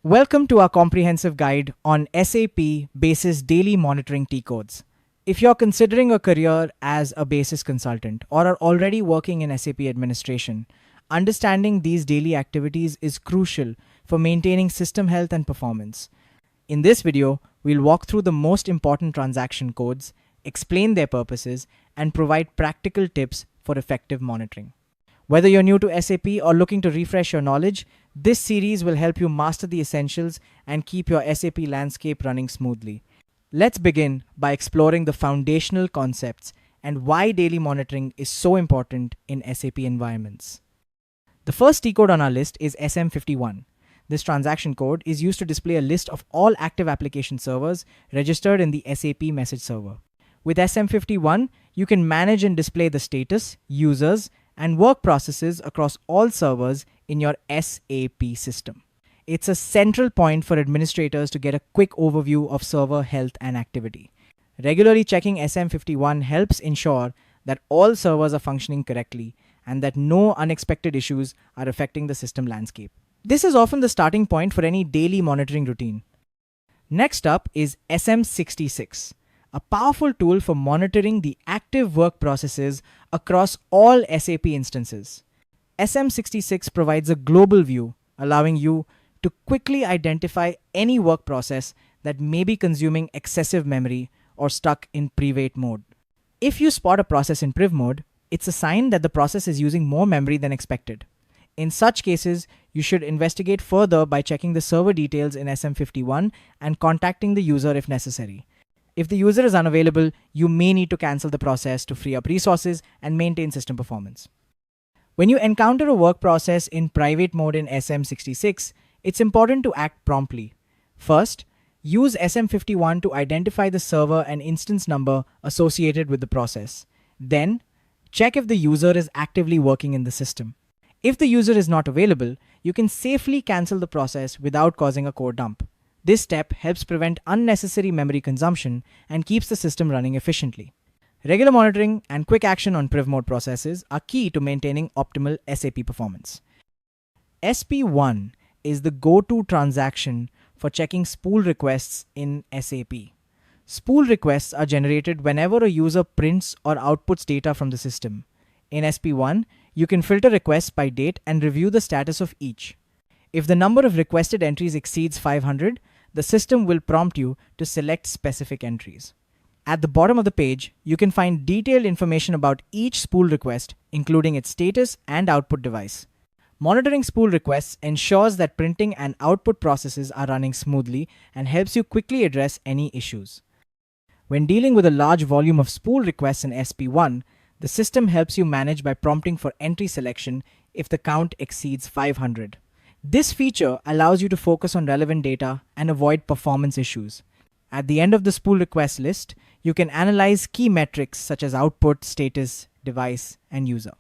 Welcome to our comprehensive guide on SAP Basis Daily Monitoring T-Codes. If you're considering a career as a basis consultant or are already working in SAP administration, understanding these daily activities is crucial for maintaining system health and performance. In this video, we'll walk through the most important transaction codes, explain their purposes, and provide practical tips for effective monitoring. Whether you're new to SAP or looking to refresh your knowledge, this series will help you master the essentials and keep your SAP landscape running smoothly. Let's begin by exploring the foundational concepts and why daily monitoring is so important in SAP environments. The first T-code on our list is SM51. This transaction code is used to display a list of all active application servers registered in the SAP message server. With SM51, you can manage and display the status, users, and work processes across all servers in your SAP system. It's a central point for administrators to get a quick overview of server health and activity. Regularly checking SM51 helps ensure that all servers are functioning correctly and that no unexpected issues are affecting the system landscape. This is often the starting point for any daily monitoring routine. Next up is SM66. A powerful tool for monitoring the active work processes across all SAP instances. SM66 provides a global view, allowing you to quickly identify any work process that may be consuming excessive memory or stuck in pre-wait mode. If you spot a process in priv mode, it's a sign that the process is using more memory than expected. In such cases, you should investigate further by checking the server details in SM51 and contacting the user if necessary. If the user is unavailable, you may need to cancel the process to free up resources and maintain system performance. When you encounter a work process in private mode in SM66, it's important to act promptly. First, use SM51 to identify the server and instance number associated with the process. Then, check if the user is actively working in the system. If the user is not available, you can safely cancel the process without causing a core dump. This step helps prevent unnecessary memory consumption and keeps the system running efficiently. Regular monitoring and quick action on priv mode processes are key to maintaining optimal SAP performance. SP1 is the go-to transaction for checking spool requests in SAP. Spool requests are generated whenever a user prints or outputs data from the system. In SP1, you can filter requests by date and review the status of each. If the number of requested entries exceeds 500, the system will prompt you to select specific entries. At the bottom of the page, you can find detailed information about each spool request, including its status and output device. Monitoring spool requests ensures that printing and output processes are running smoothly and helps you quickly address any issues. When dealing with a large volume of spool requests in SP1, the system helps you manage by prompting for entry selection if the count exceeds 500. This feature allows you to focus on relevant data and avoid performance issues. At the end of the spool request list, you can analyze key metrics such as output, status, device, and user.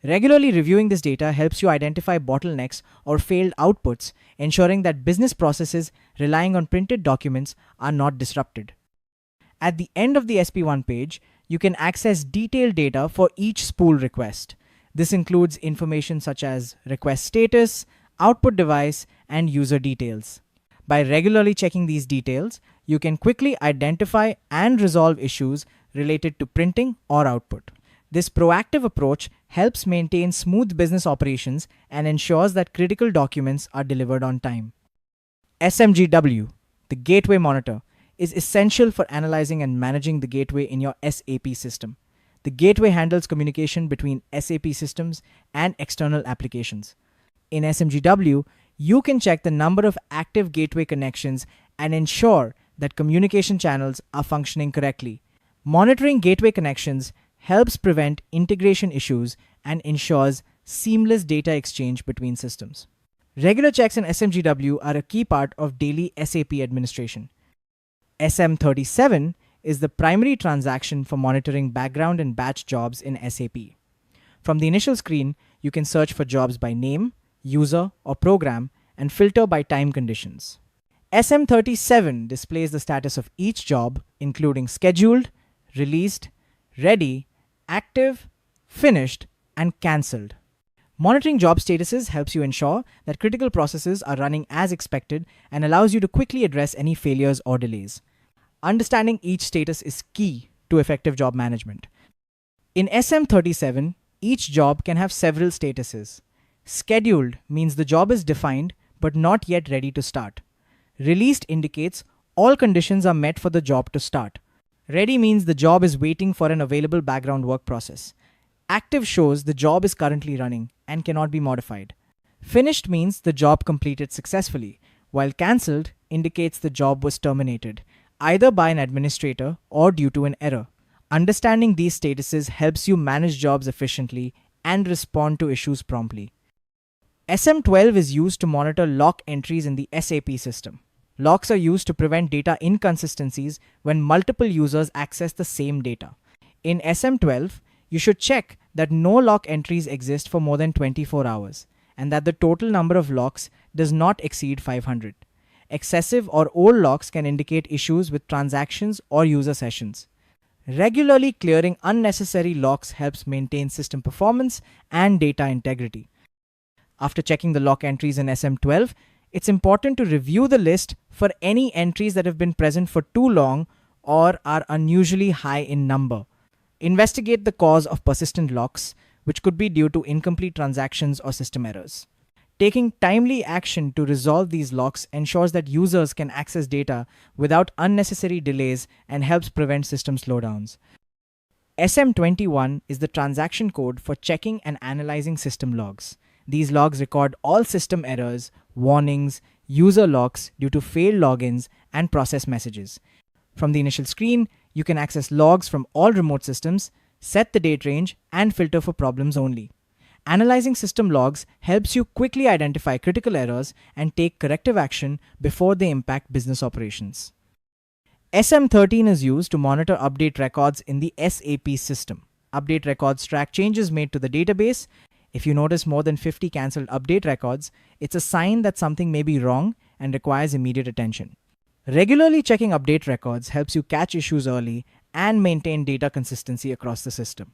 Regularly reviewing this data helps you identify bottlenecks or failed outputs, ensuring that business processes relying on printed documents are not disrupted. At the end of the SP1 page, you can access detailed data for each spool request. This includes information such as request status, output device, and user details. By regularly checking these details, you can quickly identify and resolve issues related to printing or output. This proactive approach helps maintain smooth business operations and ensures that critical documents are delivered on time. SMGW, the Gateway Monitor, is essential for analyzing and managing the gateway in your SAP system. The gateway handles communication between SAP systems and external applications. In SMGW, you can check the number of active gateway connections and ensure that communication channels are functioning correctly. Monitoring gateway connections helps prevent integration issues and ensures seamless data exchange between systems. Regular checks in SMGW are a key part of daily SAP administration. SM37 is the primary transaction for monitoring background and batch jobs in SAP. From the initial screen, you can search for jobs by name, user, or program, and filter by time conditions. SM37 displays the status of each job, including scheduled, released, ready, active, finished, and cancelled. Monitoring job statuses helps you ensure that critical processes are running as expected and allows you to quickly address any failures or delays. Understanding each status is key to effective job management. In SM37, each job can have several statuses. Scheduled means the job is defined but not yet ready to start. Released indicates all conditions are met for the job to start. Ready means the job is waiting for an available background work process. Active shows the job is currently running and cannot be modified. Finished means the job completed successfully, while cancelled indicates the job was terminated, either by an administrator or due to an error. Understanding these statuses helps you manage jobs efficiently and respond to issues promptly. SM12 is used to monitor lock entries in the SAP system. Locks are used to prevent data inconsistencies when multiple users access the same data. In SM12, you should check that no lock entries exist for more than 24 hours and that the total number of locks does not exceed 500. Excessive or old locks can indicate issues with transactions or user sessions. Regularly clearing unnecessary locks helps maintain system performance and data integrity. After checking the lock entries in SM12, it's important to review the list for any entries that have been present for too long or are unusually high in number. Investigate the cause of persistent locks, which could be due to incomplete transactions or system errors. Taking timely action to resolve these locks ensures that users can access data without unnecessary delays and helps prevent system slowdowns. SM21 is the transaction code for checking and analyzing system logs. These logs record all system errors, warnings, user locks due to failed logins, and process messages. From the initial screen, you can access logs from all remote systems, set the date range, and filter for problems only. Analyzing system logs helps you quickly identify critical errors and take corrective action before they impact business operations. SM13 is used to monitor update records in the SAP system. Update records track changes made to the database. If you notice more than 50 cancelled update records, it's a sign that something may be wrong and requires immediate attention. Regularly checking update records helps you catch issues early and maintain data consistency across the system.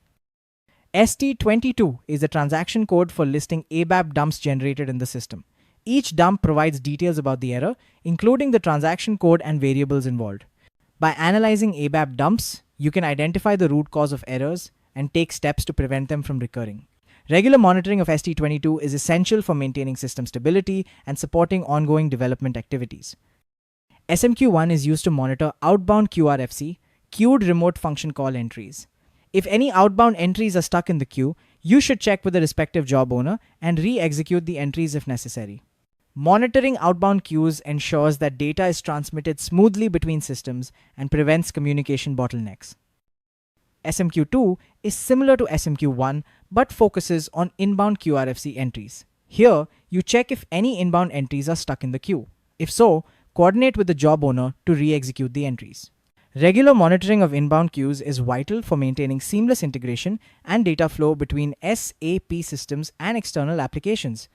ST22 is the transaction code for listing ABAP dumps generated in the system. Each dump provides details about the error, including the transaction code and variables involved. By analyzing ABAP dumps, you can identify the root cause of errors and take steps to prevent them from recurring. Regular monitoring of ST22 is essential for maintaining system stability and supporting ongoing development activities. SMQ1 is used to monitor outbound qRFC, queued remote function call entries. If any outbound entries are stuck in the queue, you should check with the respective job owner and re-execute the entries if necessary. Monitoring outbound queues ensures that data is transmitted smoothly between systems and prevents communication bottlenecks. SMQ2 is similar to SMQ1 but focuses on inbound qRFC entries. Here, you check if any inbound entries are stuck in the queue. If so, coordinate with the job owner to re-execute the entries. Regular monitoring of inbound queues is vital for maintaining seamless integration and data flow between SAP systems and external applications.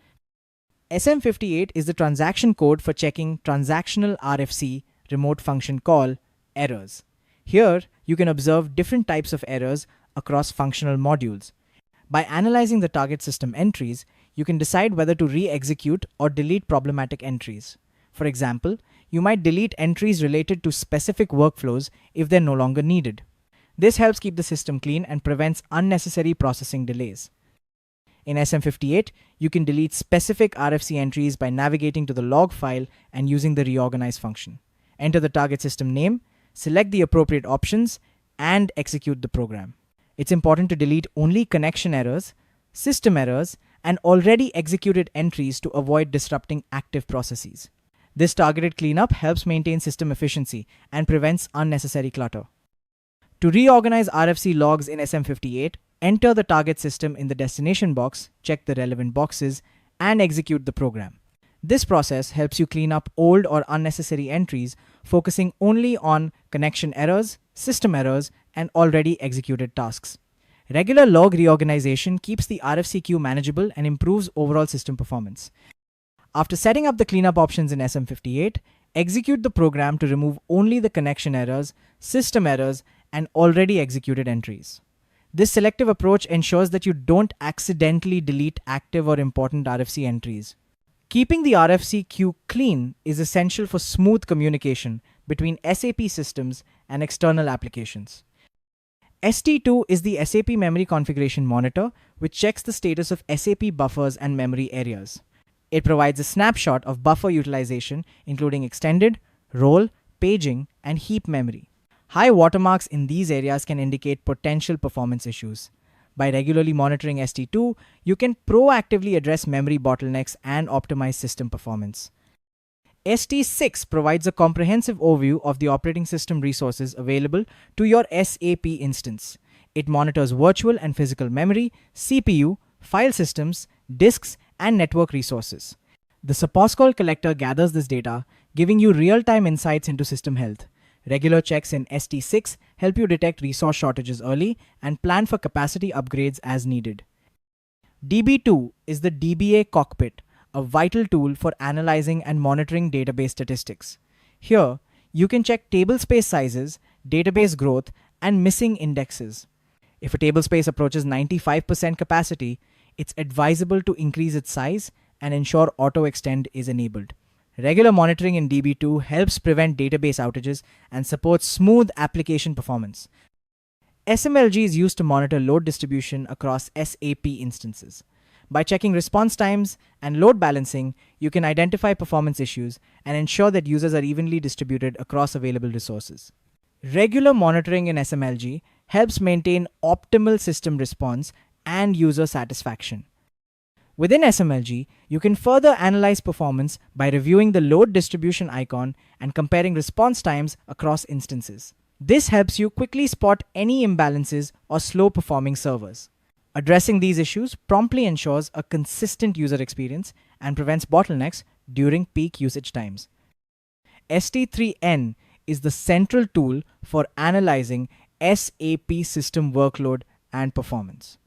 SM58 is the transaction code for checking Transactional RFC, remote function call, errors. Here, you can observe different types of errors across functional modules. By analyzing the target system entries, you can decide whether to re-execute or delete problematic entries. For example, you might delete entries related to specific workflows if they're no longer needed. This helps keep the system clean and prevents unnecessary processing delays. In SM58, you can delete specific RFC entries by navigating to the log file and using the reorganize function. Enter the target system name, select the appropriate options, and execute the program. It's important to delete only connection errors, system errors, and already executed entries to avoid disrupting active processes. This targeted cleanup helps maintain system efficiency and prevents unnecessary clutter. To reorganize RFC logs in SM58, enter the target system in the destination box, check the relevant boxes, and execute the program. This process helps you clean up old or unnecessary entries, focusing only on connection errors, system errors, and already executed tasks. Regular log reorganization keeps the RFC queue manageable and improves overall system performance. After setting up the cleanup options in SM58, execute the program to remove only the connection errors, system errors, and already executed entries. This selective approach ensures that you don't accidentally delete active or important RFC entries. Keeping the RFC queue clean is essential for smooth communication between SAP systems and external applications. ST2 is the SAP Memory Configuration Monitor, which checks the status of SAP buffers and memory areas. It provides a snapshot of buffer utilization, including extended, role, paging, and heap memory. High watermarks in these areas can indicate potential performance issues. By regularly monitoring ST2, you can proactively address memory bottlenecks and optimize system performance. ST6 provides a comprehensive overview of the operating system resources available to your SAP instance. It monitors virtual and physical memory, CPU, file systems, disks, and network resources. The SAPOSCOL collector gathers this data, giving you real-time insights into system health. Regular checks in ST6 help you detect resource shortages early and plan for capacity upgrades as needed. DB2 is the DBA Cockpit, a vital tool for analyzing and monitoring database statistics. Here, you can check table space sizes, database growth, and missing indexes. If a table space approaches 95% capacity, it's advisable to increase its size and ensure auto-extend is enabled. Regular monitoring in DB2 helps prevent database outages and supports smooth application performance. SMLG is used to monitor load distribution across SAP instances. By checking response times and load balancing, you can identify performance issues and ensure that users are evenly distributed across available resources. Regular monitoring in SMLG helps maintain optimal system response and user satisfaction. Within SMLG, you can further analyze performance by reviewing the load distribution icon and comparing response times across instances. This helps you quickly spot any imbalances or slow-performing servers. Addressing these issues promptly ensures a consistent user experience and prevents bottlenecks during peak usage times. ST3N is the central tool for analyzing SAP system workload and performance.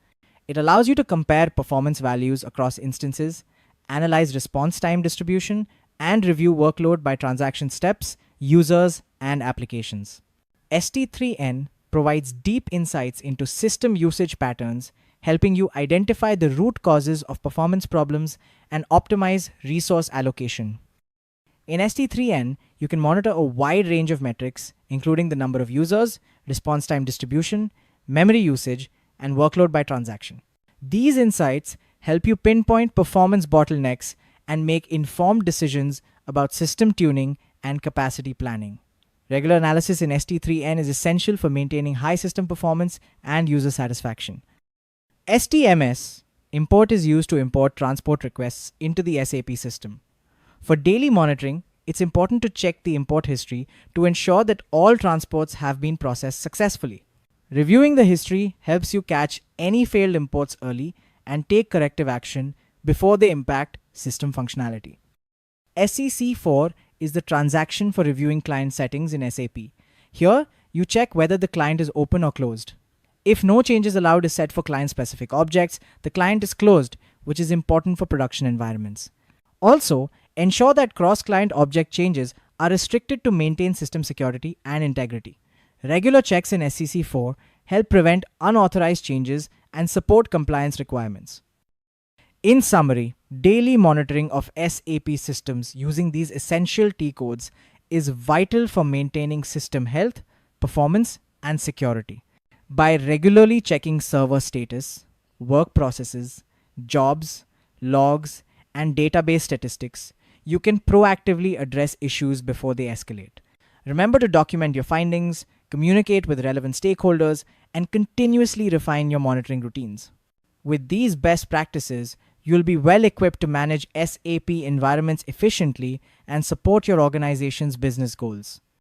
It allows you to compare performance values across instances, analyze response time distribution, and review workload by transaction steps, users, and applications. ST3N provides deep insights into system usage patterns, helping you identify the root causes of performance problems and optimize resource allocation. In ST3N, you can monitor a wide range of metrics, including the number of users, response time distribution, memory usage, and workload by transaction. These insights help you pinpoint performance bottlenecks and make informed decisions about system tuning and capacity planning. Regular analysis in ST3N is essential for maintaining high system performance and user satisfaction. STMS import is used to import transport requests into the SAP system. For daily monitoring, it's important to check the import history to ensure that all transports have been processed successfully. Reviewing the history helps you catch any failed imports early and take corrective action before they impact system functionality. SEC4 is the transaction for reviewing client settings in SAP. Here, you check whether the client is open or closed. If no changes allowed is set for client-specific objects, the client is closed, which is important for production environments. Also, ensure that cross-client object changes are restricted to maintain system security and integrity. Regular checks in SEC4 help prevent unauthorized changes and support compliance requirements. In summary, daily monitoring of SAP systems using these essential T-codes is vital for maintaining system health, performance, and security. By regularly checking server status, work processes, jobs, logs, and database statistics, you can proactively address issues before they escalate. Remember to document your findings, communicate with relevant stakeholders, and continuously refine your monitoring routines. With these best practices, you'll be well equipped to manage SAP environments efficiently and support your organization's business goals.